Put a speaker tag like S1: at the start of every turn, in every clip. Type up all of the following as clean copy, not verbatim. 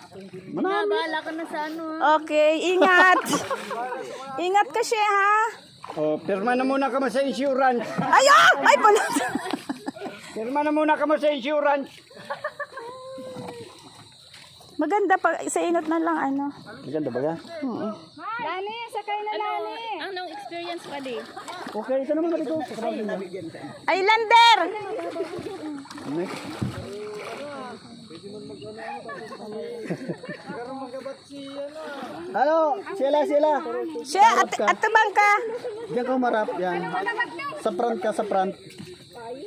S1: Bahala ka na sa ano.
S2: Okay, ingat. Ingat kasi ha.
S3: Oh, pirma na muna ka mo sa insurance.
S2: Ay, ay pala.
S3: Pirma na muna ka mo sa insurance.
S2: Maganda pa sa inot na lang ano.
S3: Maganda ba yan?
S1: Lani, sakay na Lani. Anong experience pa di?
S3: Okay, ito naman dito.
S2: Islander.
S3: Ano? Sila.
S2: Siya at tabang ka.
S3: Diyan ka umarap yan. Sa front.
S2: Ay!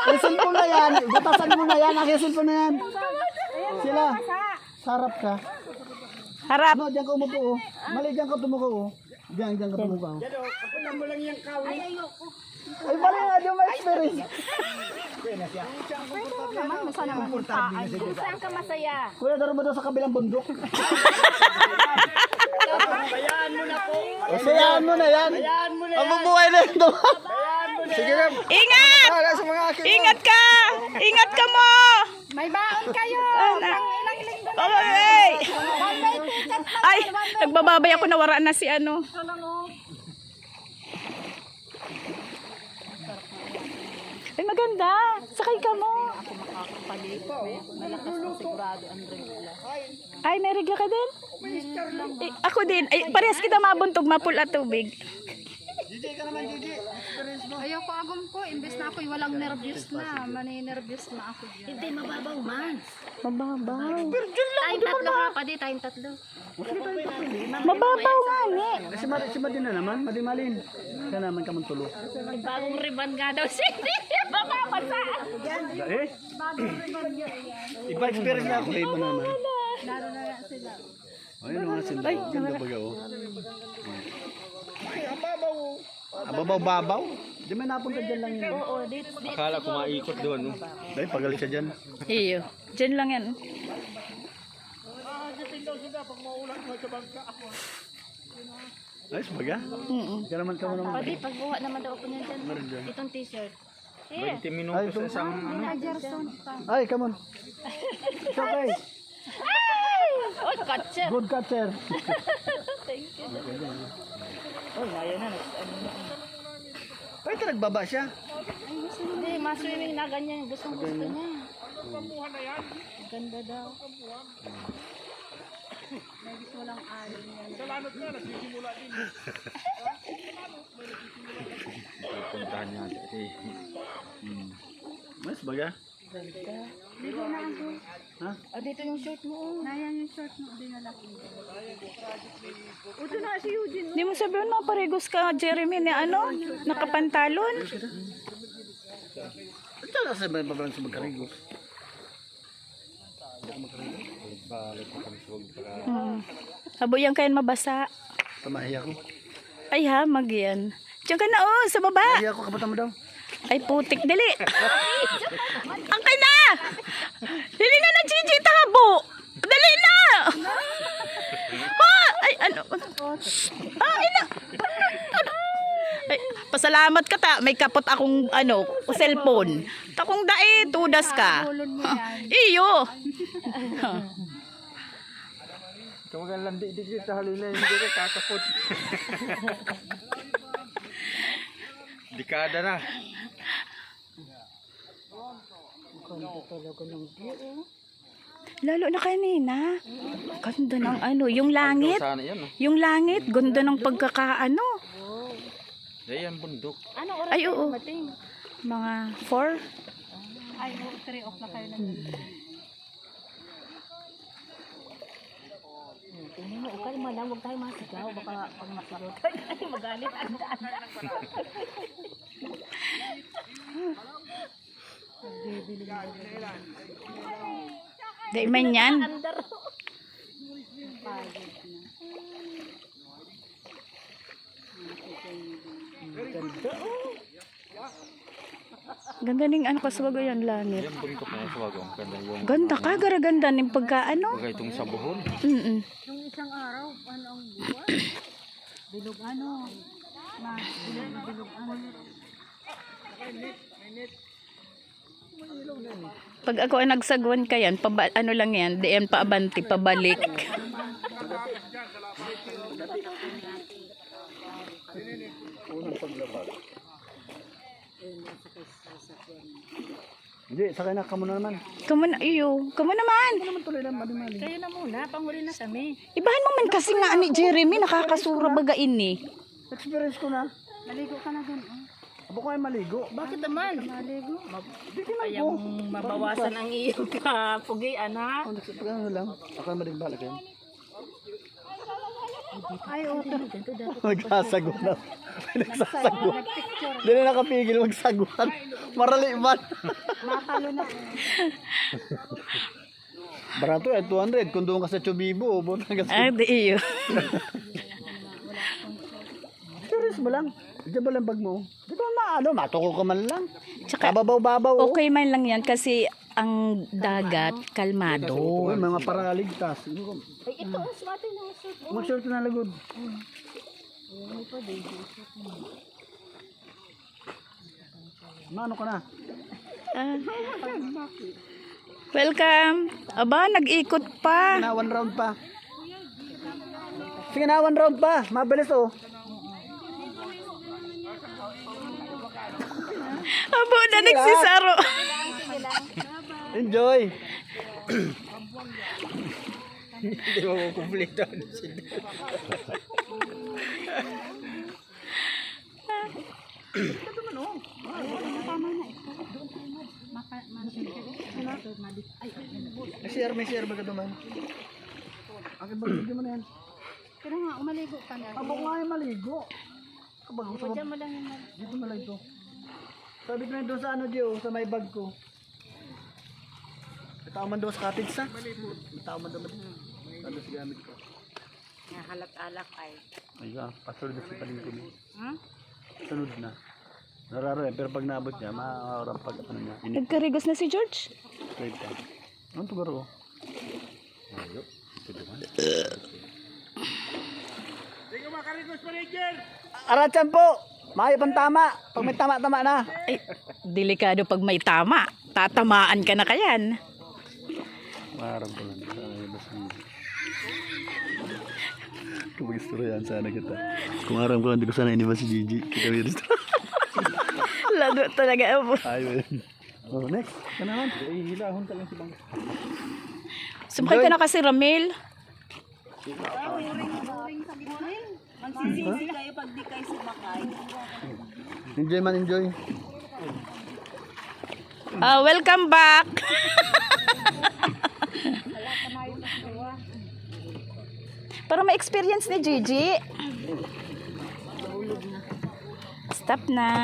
S3: Isin mo na yan. Batasan mo na yan. Akisin mo na yan. Sila. Sarap ka.
S2: Harap.
S3: No, diyan ka umupo. Oh. Mali diyan ka tumuko. Oh. Diyan ka tumuko. Oh. Kapunan mo lang yung kawin. Ay, mali nga. Diyan may experience.
S1: Saan ka masaya?
S3: Kuya, daro mo daw sa kabilang bundok. Bayaan mo na po. Sayaan mo na yan. Bayaan mo na yan. Mabubuhay na ito. Sige na.
S2: Ingat! Ingat ka! Ingat ka mo!
S1: May baon kayo. Ilang linggo na.
S2: Okay. Ay, nagbababay ako nawara na si ano. Ay, maganda. Sakay ka mo. Ay, may regla ka din? Eh, ako din. Ay, parehas kita mabuntog, mapula tubig.
S1: Ayoko agom ko. Imbes na ako'y walang nervyos na. Maninervyos na ako dyan. Hindi, mababaw man.
S2: Mababaw.
S1: Tayong tatlo nga pa di. Tayong tatlo.
S2: Mababaw nga ni.
S3: Si Madin na naman. Madimalin. Kaya naman ka tulo.
S1: May bagong ribbon nga daw siya. Mababasa.
S3: Eh? Iba experience na ako. Iba naman.
S1: Laro na lang sila.
S3: Ayun mga sila. Ganda baga oh. Ababaw-babaw. Di may napunta dyan lang yun.
S1: Oo, dito.
S4: Akala ko maikot doon.
S3: Dahil pagalit siya dyan.
S2: Iyo. Diyan lang yan.
S3: Ayos baga? Kaya naman ka mo naman.
S1: Pwede, pagbuha naman daw ako niyan dyan. Itong t-shirt.
S4: 20 minutos sa isang ano.
S1: Gerson pa.
S3: Ay, come on. It's okay.
S1: Ay! Oh, catcher.
S3: Good catcher.
S1: Thank you.
S3: Ay, ito nagbaba siya.
S1: Hindi, ma-swimming na ganyan. Gusto niya. Ganda daw. May gusto lang alin yan.
S4: Puntahan niya.
S3: Ayos baga?
S1: Dito na ako.
S3: Ha?
S1: Oh, dito yung shirt mo. Nayan yung shirt mo. Di na laki. Ito na si Eugene.
S2: Hindi mo sabihin na paregos ka, Jeremy, ni ano? Nakapantalon?
S3: Ito na sa babalang sa magkarigos.
S2: Habo yan kayan mabasa.
S3: Tamahiya ko.
S2: Ay ha, magyan. Diyan ka na oh, sa baba.
S3: Tamahiya ko, kapata mo daw.
S2: Ay putik, dali. Angkay na! Dali na ng Gigi, tabo! Dali na! Ay, ano? Ay, na! Ay, pasalamat ka ta, may kapot akong ano, cellphone. Takong dae, tudas ka. Iyo!
S4: Kawagan lang di kita halina hindi ka kakapot. Dekada na.
S2: Lalo na kanina. Ganda ng ano, yung langit.
S4: Sana yan oh.
S2: Yung langit, ganda ng pagkakaano.
S4: Ayan bundok.
S1: Ano oras
S2: Ay, oo.
S1: dumating?
S2: Mga 4.
S1: Ay, 3 o'clock kayo na. Tingnan mo, ukay mo lang, huwag tayo masigaw. Baka pag masigaw tayo, ay magalit.
S2: Di man yan. Ganda ning ano kaswago yan langit.
S4: Yan bundok na sa wagong. Ganda yung
S2: Ganda ka, garaganda ning pagkaano.
S4: bagay itong sa buhon.
S1: Nung isang araw, ano ang buwan? Bilog ano? Bilog ano?
S2: Pag ako ay nagsagwan ka yan, ano lang yan, di yan paabanti, pabalik.
S3: Hindi, sakay na ka muna naman.
S2: Kamu na, iyo, kamu naman.
S3: Naman tuloy lang, mali-mali.
S1: Kayo na muna, panghuli na kami.
S2: Ibahan mo man kasi nga ni Jeremy, nakakasura bagain ni.
S3: Experience ko na.
S1: Maligo ka na dun. Oh.
S3: Abo ko ay maligo.
S1: Bakit naman? Maligo.
S3: Ayaw
S1: Mabawasan ang iyong kapugi, anak.
S3: Pag ano lang, ako ay maligbala kayo.
S1: Ay, oto.
S3: Magsasago na. Nagsasago. Hindi na nakapigil magsaguan. Marali man.
S1: Makalo na.
S3: Barato eh, 200. Kung doon ka sa Chubibo, buta ka sa...
S2: Ah, di iyo.
S3: Serious mo lang. Diyan ba lang bag mo? Di ba maano, matukol ka man lang.
S2: Tsaka,
S3: Kababaw-babaw.
S2: okay man lang yan kasi ang dagat, kalmado.
S3: Uy, mga paraligtas.
S1: Ay, ito, ang swate na suit.
S3: Mag-short na lagod. Mano ka na?
S2: Ah. Welcome. Aba, nag-ikot pa.
S3: Na, 1 round pa. Sige na, 1 round pa. Mabilis oh.
S2: Abo na nagsisaro.
S3: Enjoy. Hindi mo kumpleto. May share ba ka duman? Akin ba video mo na yan?
S1: Pero nga, umaligo ka na.
S3: Abo nga ay maligo. Kabag gusto mo.
S1: Diyan mo lang yung
S3: Dito na lang ito. Sabi ko na doon sa ano Dio, sa may bag ko. May tao man doon sa cottage sa? May tao man doon. Ano sa gamit ko?
S1: Nahalat-alak ay.
S3: Ay pasunod na si Palingko niya.
S1: Hmm?
S3: Sunod na. Nararo yan, pero pag naabot niya, maaarap pag ano niya.
S2: Nagkarigos na si George.
S3: Straight ka. Anong tugaro ko? Ayo. Aratsan po! Maayo pang tama. Pag may tama-tama na.
S2: Ay, delikado pag may tama. Tatamaan ka na kayan.
S3: Maharap ko lang. Kung mag-istorya yan, sana kita. Kung aram ko, hindi ko sana iniba si Gigi. Kita may rito.
S2: Lado talaga ako.
S3: Ayun. Oh, next. Ka naman. Hilahon ka lang si Bang.
S2: Sumakay ka na kasi, Ramil.
S1: Magsisisi kayo pag di kayo sumakay.
S3: Enjoy man, enjoy.
S2: Welcome back. Para ma-experience ni Gigi. Stop na.